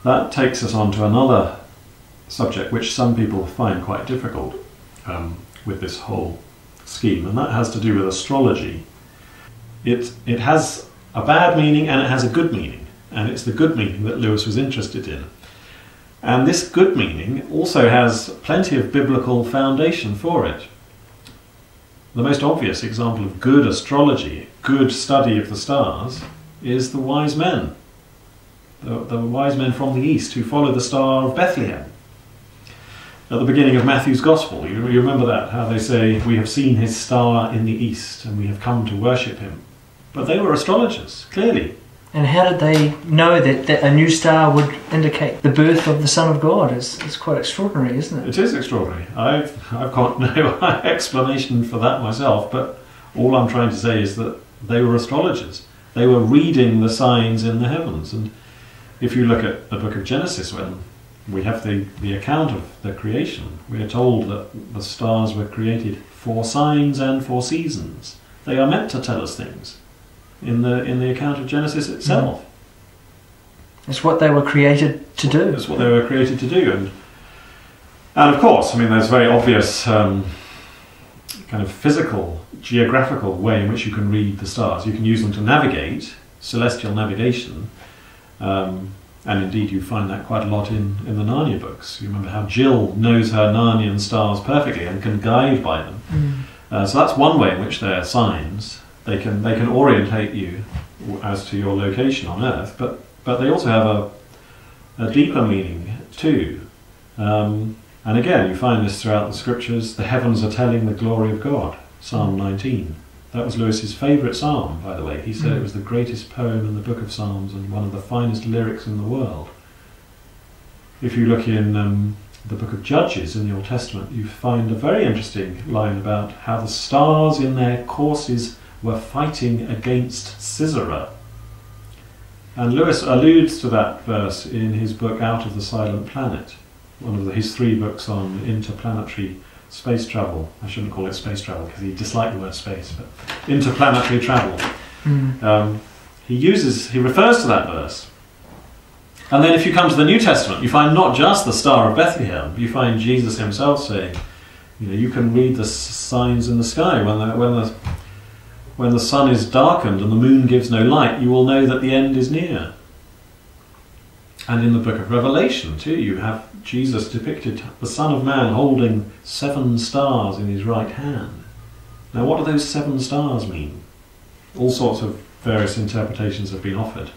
that takes us on to another subject which some people find quite difficult with this whole scheme, and that has to do with astrology. It has a bad meaning and it has a good meaning, and it's the good meaning that Lewis was interested in. And this good meaning also has plenty of biblical foundation for it. The most obvious example of good astrology, good study of the stars, is the wise men. The wise men from the east who follow the star of Bethlehem. At the beginning of Matthew's Gospel, you remember that, how they say, "We have seen his star in the east and we have come to worship him." But they were astrologers, clearly. And how did they know that a new star would indicate the birth of the Son of God? It's quite extraordinary, isn't it? It is extraordinary. I've got no explanation for that myself, but all I'm trying to say is that they were astrologers. They were reading the signs in the heavens. And if you look at the book of Genesis, when we have the account of the creation, we are told that the stars were created for signs and for seasons. They are meant to tell us things in the account of Genesis itself. It's what they were created to do. It's what they were created to do. And of course, I mean, there's a very obvious kind of physical, geographical way in which you can read the stars. You can use them to navigate, celestial navigation, and indeed you find that quite a lot in the Narnia books. You remember how Jill knows her Narnian stars perfectly and can guide by them. So that's one way in which they're signs. They can orientate you as to your location on Earth, but they also have a deeper meaning too. And again, you find this throughout the scriptures. The heavens are telling the glory of God, Psalm 19. That was Lewis's favourite psalm, by the way. He said it was the greatest poem in the book of Psalms and one of the finest lyrics in the world. If you look in the book of Judges in the Old Testament, you find a very interesting line about how the stars in their courses were fighting against Sisera. And Lewis alludes to that verse in his book Out of the Silent Planet, one of his 3 books on interplanetary space travel. I shouldn't call it space travel because he disliked the word space, but interplanetary travel. He refers to that verse. And then if you come to the New Testament, you find not just the Star of Bethlehem, you find Jesus himself saying, you can read the signs in the sky. When the sun is darkened and the moon gives no light, you will know that the end is near. And in the book of Revelation too, you have Jesus depicted, the Son of Man, holding 7 stars in his right hand. Now what do those 7 stars mean? All sorts of various interpretations have been offered.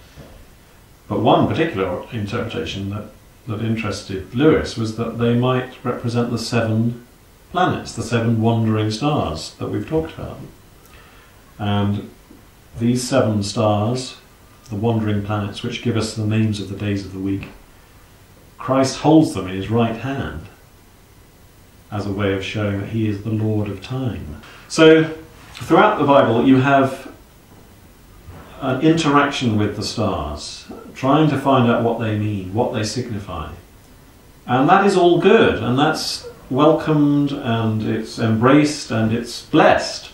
But one particular interpretation that interested Lewis was that they might represent the 7 planets, the 7 wandering stars that we've talked about. And these 7 stars, the wandering planets, which give us the names of the days of the week, Christ holds them in his right hand as a way of showing that he is the Lord of time. So throughout the Bible you have an interaction with the stars, trying to find out what they mean, what they signify. And that is all good, and that's welcomed, and it's embraced, and it's blessed.